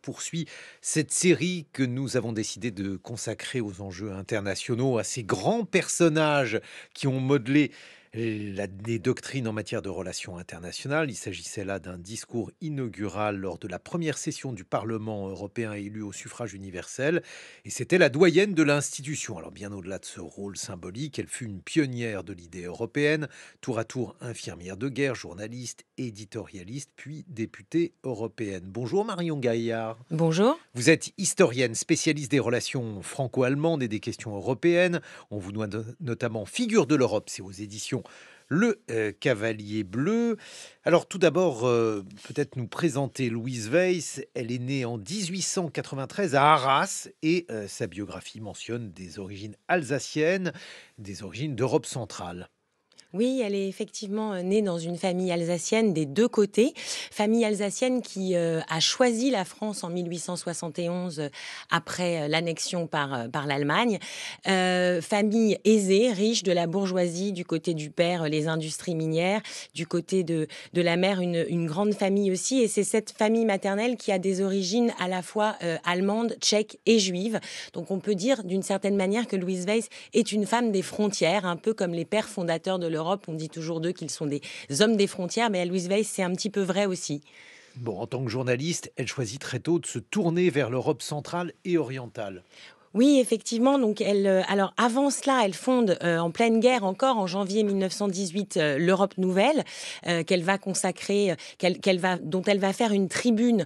poursuit cette série que nous avons décidé de consacrer aux enjeux internationaux, à ces grands personnages qui ont modelé les doctrines en matière de relations internationales. Il s'agissait là d'un discours inaugural lors de la première session du Parlement européen élu au suffrage universel. Et c'était la doyenne de l'institution. Alors bien au-delà de ce rôle symbolique, elle fut une pionnière de l'idée européenne, tour à tour infirmière de guerre, journaliste, éditorialiste, puis députée européenne. Bonjour Marion Gaillard. Bonjour. Vous êtes historienne, spécialiste des relations franco-allemandes et des questions européennes. On vous doit notamment Figure de l'Europe, c'est aux éditions Le Cavalier Bleu. Alors tout d'abord, peut-être nous présenter Louise Weiss. Elle est née en 1893 à Arras et sa biographie mentionne des origines alsaciennes, des origines d'Europe centrale. Oui, elle est effectivement née dans une famille alsacienne des deux côtés. Famille alsacienne qui a choisi la France en 1871 après l'annexion par l'Allemagne. Famille aisée, riche de la bourgeoisie, du côté du père, les industries minières, du côté de la mère, une grande famille aussi. Et c'est cette famille maternelle qui a des origines à la fois allemandes, tchèques et juives. Donc on peut dire d'une certaine manière que Louise Weiss est une femme des frontières, un peu comme les pères fondateurs de l'Europe. On dit toujours d'eux qu'ils sont des hommes des frontières, mais à Louise Weiss, c'est un petit peu vrai aussi. Bon, en tant que journaliste, elle choisit très tôt de se tourner vers l'Europe centrale et orientale. Oui, effectivement. Donc, alors avant cela, elle fonde en pleine guerre encore en janvier 1918 l'Europe nouvelle qu'elle va consacrer, dont elle va faire une tribune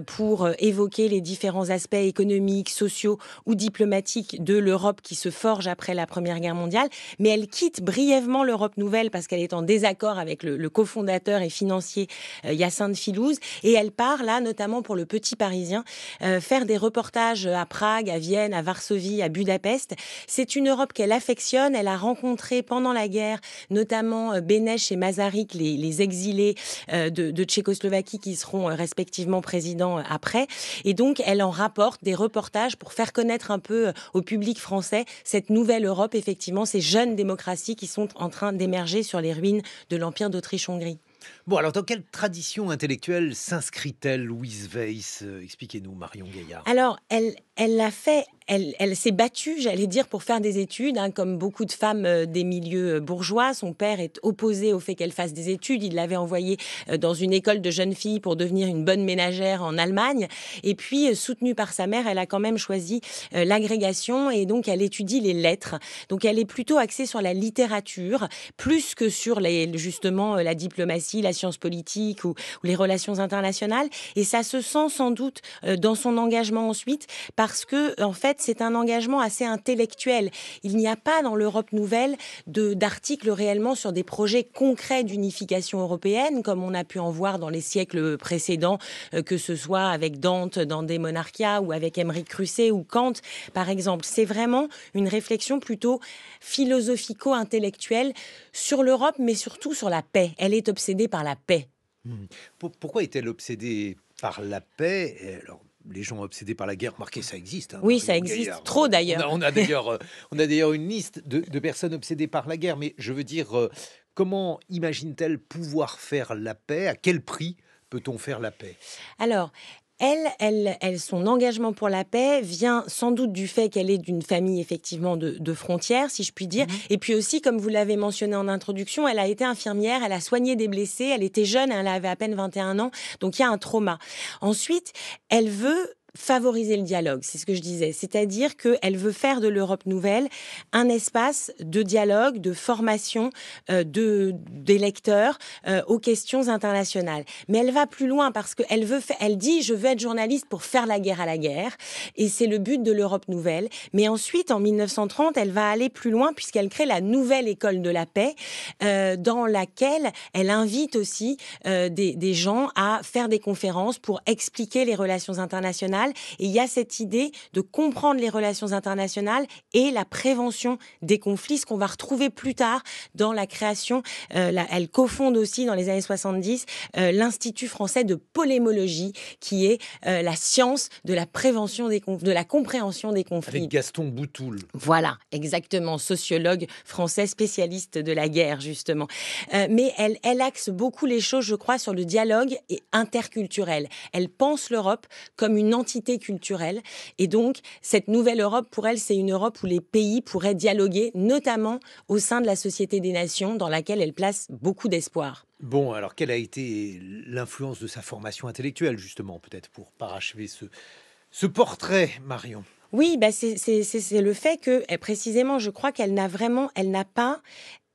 pour évoquer les différents aspects économiques, sociaux ou diplomatiques de l'Europe qui se forge après la Première Guerre mondiale. Mais elle quitte brièvement l'Europe nouvelle parce qu'elle est en désaccord avec le cofondateur et financier Hyacinthe Philouz, et elle part là, notamment pour le Petit Parisien, faire des reportages à Prague, à Vienne, à Varsovie, à Budapest. C'est une Europe qu'elle affectionne. Elle a rencontré pendant la guerre, notamment Beneš et Masaryk, les exilés de Tchécoslovaquie qui seront respectivement présidents après. Et donc, elle en rapporte des reportages pour faire connaître un peu au public français cette nouvelle Europe, effectivement, ces jeunes démocraties qui sont en train d'émerger sur les ruines de l'Empire d'Autriche-Hongrie. Bon, alors dans quelle tradition intellectuelle s'inscrit-elle, Louise Weiss? Expliquez-nous, Marion Gaillard. Alors, elle l'a fait, elle s'est battue, j'allais dire, pour faire des études, hein, comme beaucoup de femmes des milieux bourgeois. Son père est opposé au fait qu'elle fasse des études. Il l'avait envoyée dans une école de jeunes filles pour devenir une bonne ménagère en Allemagne. Et puis, soutenue par sa mère, elle a quand même choisi l'agrégation et donc elle étudie les lettres. Donc, elle est plutôt axée sur la littérature, plus que sur justement la diplomatie, la science politique ou les relations internationales. Et ça se sent sans doute dans son engagement ensuite, parce que, en fait, c'est un engagement assez intellectuel. Il n'y a pas dans l'Europe nouvelle d'articles réellement sur des projets concrets d'unification européenne, comme on a pu en voir dans les siècles précédents, que ce soit avec Dante dans De Monarchia ou avec Émeric Crusset ou Kant, par exemple. C'est vraiment une réflexion plutôt philosophico-intellectuelle sur l'Europe, mais surtout sur la paix. Elle est obsédée par la paix. Pourquoi est-elle obsédée par la paix? Alors, les gens obsédés par la guerre, remarquez, ça existe, hein, Oui, ça Marion existe Gaillard. trop On a, d'ailleurs. on a d'ailleurs, on a d'ailleurs une liste de personnes obsédées par la guerre. Mais je veux dire, comment imagine-t-elle pouvoir faire la paix? À quel prix peut-on faire la paix? Alors, son engagement pour la paix vient sans doute du fait qu'elle est d'une famille effectivement de frontières, si je puis dire. Mhm. Et puis aussi, comme vous l'avez mentionné en introduction, elle a été infirmière, elle a soigné des blessés, elle était jeune, elle avait à peine 21 ans, donc il y a un trauma. Ensuite, elle veut favoriser le dialogue, c'est ce que je disais. C'est-à-dire qu'elle veut faire de l'Europe nouvelle un espace de dialogue, de formation des lecteurs aux questions internationales. Mais elle va plus loin parce elle dit, je veux être journaliste pour faire la guerre à la guerre. Et c'est le but de l'Europe nouvelle. Mais ensuite, en 1930, elle va aller plus loin puisqu'elle crée la nouvelle école de la paix, dans laquelle elle invite aussi des gens à faire des conférences pour expliquer les relations internationales internationales. Et il y a cette idée de comprendre les relations internationales et la prévention des conflits, ce qu'on va retrouver plus tard dans la création. Elle cofonde aussi dans les années 70 l'Institut français de polémologie, qui est la science de la prévention de la compréhension des conflits. Avec Gaston Boutoul. Voilà, exactement, sociologue français spécialiste de la guerre, justement. Mais elle axe beaucoup les choses, je crois, sur le dialogue et interculturel. Elle pense l'Europe comme une entité culturelle. Et donc, cette nouvelle Europe, pour elle, c'est une Europe où les pays pourraient dialoguer, notamment au sein de la Société des Nations, dans laquelle elle place beaucoup d'espoir. Bon, alors quelle a été l'influence de sa formation intellectuelle, justement, peut-être pour parachever ce portrait, Marion? Oui, bah c'est le fait que, précisément, je crois qu'elle n'a pas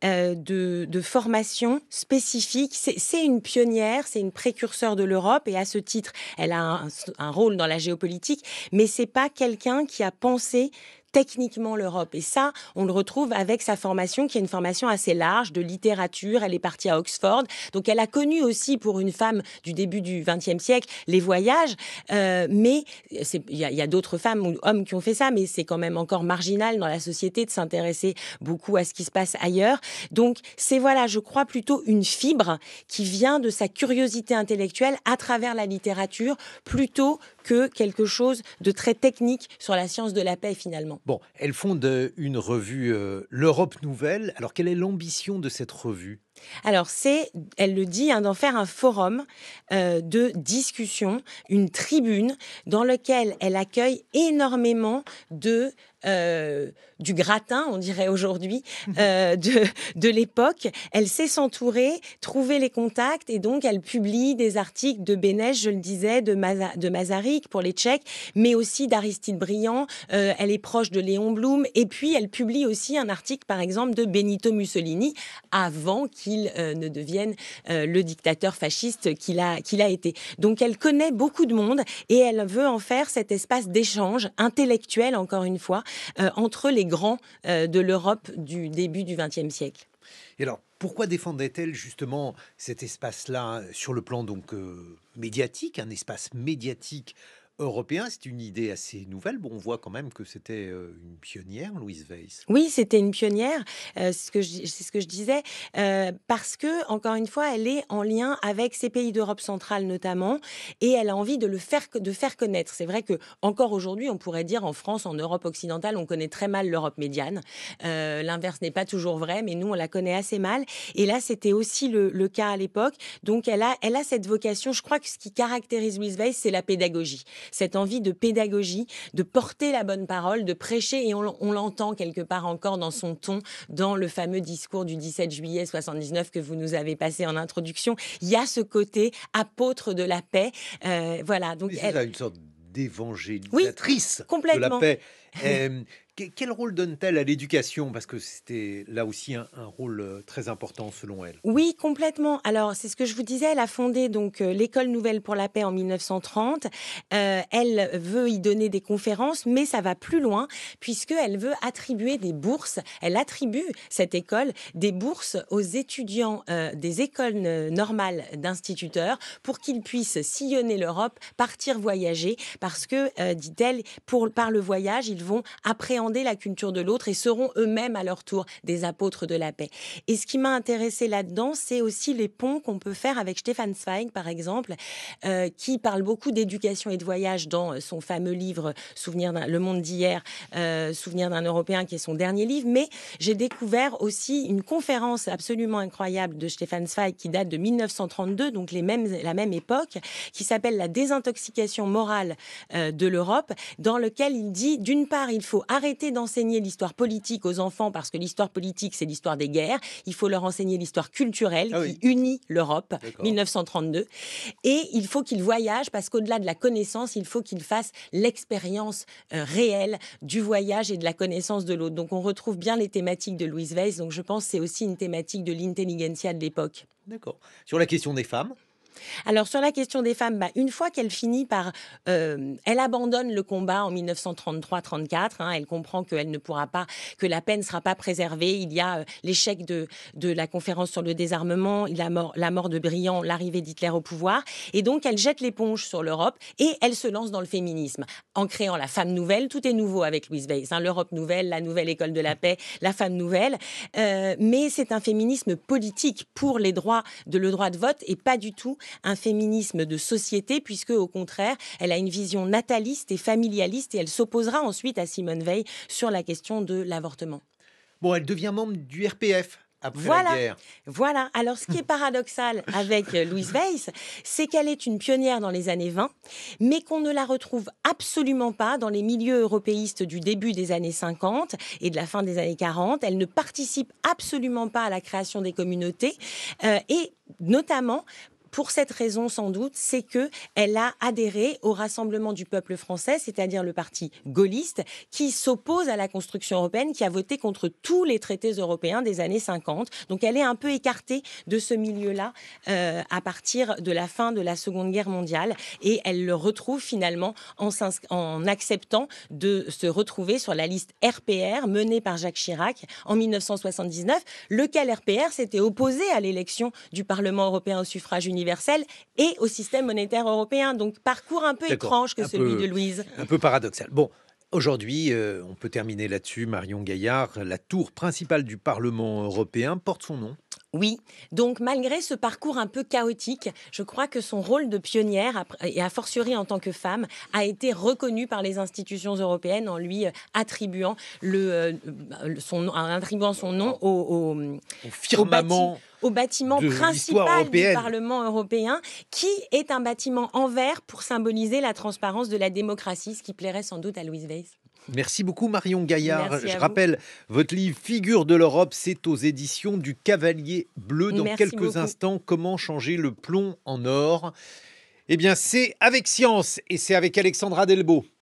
de formation spécifique. C'est une pionnière, c'est une précurseur de l'Europe et à ce titre, elle a un rôle dans la géopolitique, mais c'est pas quelqu'un qui a pensé techniquement l'Europe. Et ça, on le retrouve avec sa formation, qui est une formation assez large de littérature. Elle est partie à Oxford. Donc, elle a connu aussi, pour une femme du début du XXe siècle, les voyages. Mais il y a d'autres femmes ou hommes qui ont fait ça, mais c'est quand même encore marginal dans la société de s'intéresser beaucoup à ce qui se passe ailleurs. Donc, c'est, voilà, je crois, plutôt une fibre qui vient de sa curiosité intellectuelle à travers la littérature, plutôt que quelque chose de très technique sur la science de la paix, finalement. Bon, elle fonde une revue, l'Europe Nouvelle. Alors, quelle est l'ambition de cette revue? Alors, elle le dit, d'en faire un forum de discussion, une tribune dans lequel elle accueille énormément du gratin, on dirait aujourd'hui, de l'époque. Elle sait s'entourer, trouver les contacts, et donc elle publie des articles de Bénèche, je le disais, de Masaryk pour les Tchèques, mais aussi d'Aristide Briand. Elle est proche de Léon Blum, et puis elle publie aussi un article, par exemple, de Benito Mussolini, avant qu'il ne devienne le dictateur fasciste qu'il a été. Donc elle connaît beaucoup de monde, et elle veut en faire cet espace d'échange intellectuel, encore une fois, entre les grands de l'Europe du début du XXe siècle. Et alors, pourquoi défendait-elle justement cet espace-là sur le plan donc médiatique, un espace médiatique européen? C'est une idée assez nouvelle. Bon, on voit quand même que c'était une pionnière, Louise Weiss. Oui, c'était une pionnière, c'est ce que je disais, parce que, encore une fois, elle est en lien avec ces pays d'Europe centrale notamment, et elle a envie de faire connaître. C'est vrai que encore aujourd'hui, on pourrait dire en France, en Europe occidentale, on connaît très mal l'Europe médiane. L'inverse n'est pas toujours vrai, mais nous, on la connaît assez mal. Et là, c'était aussi le cas à l'époque. Donc, elle a cette vocation. Je crois que ce qui caractérise Louise Weiss, c'est la pédagogie. Cette envie de pédagogie, de porter la bonne parole, de prêcher, et on l'entend quelque part encore dans son ton, dans le fameux discours du 17 juillet 79 que vous nous avez passé en introduction. Il y a ce côté apôtre de la paix. Voilà. Donc, Oui, c'est ça, une sorte oui, d'évangélisatrice de la complètement. paix. Quel rôle donne-t-elle à l'éducation? Parce que c'était là aussi un rôle très important selon elle. Oui, complètement. Alors, c'est ce que je vous disais, elle a fondé donc l'École Nouvelle pour la Paix en 1930. Elle veut y donner des conférences, mais ça va plus loin, puisqu'elle veut attribuer des bourses. Elle attribue, cette école, des bourses aux étudiants des écoles normales d'instituteurs pour qu'ils puissent sillonner l'Europe, partir voyager, parce que, dit-elle, par le voyage, ils vont appréhender la culture de l'autre et seront eux-mêmes à leur tour des apôtres de la paix. Et ce qui m'a intéressée là-dedans, c'est aussi les ponts qu'on peut faire avec Stefan Zweig, par exemple, qui parle beaucoup d'éducation et de voyage dans son fameux livre Le Monde d'hier, Souvenir d'un Européen, qui est son dernier livre. Mais j'ai découvert aussi une conférence absolument incroyable de Stefan Zweig qui date de 1932, donc la même époque, qui s'appelle La désintoxication morale de l'Europe, dans lequel il dit, d'une part, il faut arrêter d'enseigner l'histoire politique aux enfants, parce que l'histoire politique, c'est l'histoire des guerres. Il faut leur enseigner l'histoire culturelle qui unit l'Europe, 1932. Et il faut qu'ils voyagent, parce qu'au-delà de la connaissance, il faut qu'ils fassent l'expérience réelle du voyage et de la connaissance de l'autre. Donc, on retrouve bien les thématiques de Louise Weiss. Donc, je pense que c'est aussi une thématique de l'intelligentsia de l'époque. D'accord. Sur la question des femmes? Alors sur la question des femmes, une fois qu'elle finit par, elle abandonne le combat en 1933-34. Elle comprend qu'elle ne pourra pas, que la paix ne sera pas préservée. Il y a l'échec de la conférence sur le désarmement, la mort de Briand, l'arrivée d'Hitler au pouvoir, et donc elle jette l'éponge sur l'Europe et elle se lance dans le féminisme en créant la femme nouvelle. Tout est nouveau avec Louise Weiss, l'Europe nouvelle, la nouvelle école de la paix, la femme nouvelle. Mais c'est un féminisme politique pour le droit de vote et pas du tout un féminisme de société, puisque au contraire, elle a une vision nataliste et familialiste et elle s'opposera ensuite à Simone Veil sur la question de l'avortement. Bon, elle devient membre du RPF après la Voilà, guerre. voilà. Alors, ce qui est paradoxal avec Louise Weiss, c'est qu'elle est une pionnière dans les années 20, mais qu'on ne la retrouve absolument pas dans les milieux européistes du début des années 50 et de la fin des années 40. Elle ne participe absolument pas à la création des communautés et notamment pour cette raison, sans doute, c'est que elle a adhéré au Rassemblement du peuple français, c'est-à-dire le parti gaulliste, qui s'oppose à la construction européenne, qui a voté contre tous les traités européens des années 50. Donc elle est un peu écartée de ce milieu-là à partir de la fin de la Seconde Guerre mondiale. Et elle le retrouve finalement en acceptant de se retrouver sur la liste RPR menée par Jacques Chirac en 1979, lequel RPR s'était opposé à l'élection du Parlement européen au suffrage universel et au système monétaire européen. Donc, parcours un peu D'accord, étrange que celui de Louise. un peu paradoxal. Bon, aujourd'hui, on peut terminer là-dessus, Marion Gaillard. La tour principale du Parlement européen porte son nom. Oui, donc malgré ce parcours un peu chaotique, je crois que son rôle de pionnière, et a fortiori en tant que femme, a été reconnu par les institutions européennes en lui attribuant, son nom Au firmament au bâtiment de l'histoire principal du européenne. Parlement européen, qui est un bâtiment en verre pour symboliser la transparence de la démocratie, ce qui plairait sans doute à Louise Weiss. Merci beaucoup Marion Gaillard. Merci Je à vous. rappelle, votre livre Figure de l'Europe, c'est aux éditions du Cavalier Bleu. Dans Merci quelques beaucoup. instants, comment changer le plomb en or? Eh bien, c'est avec Science et c'est avec Alexandra Delbo.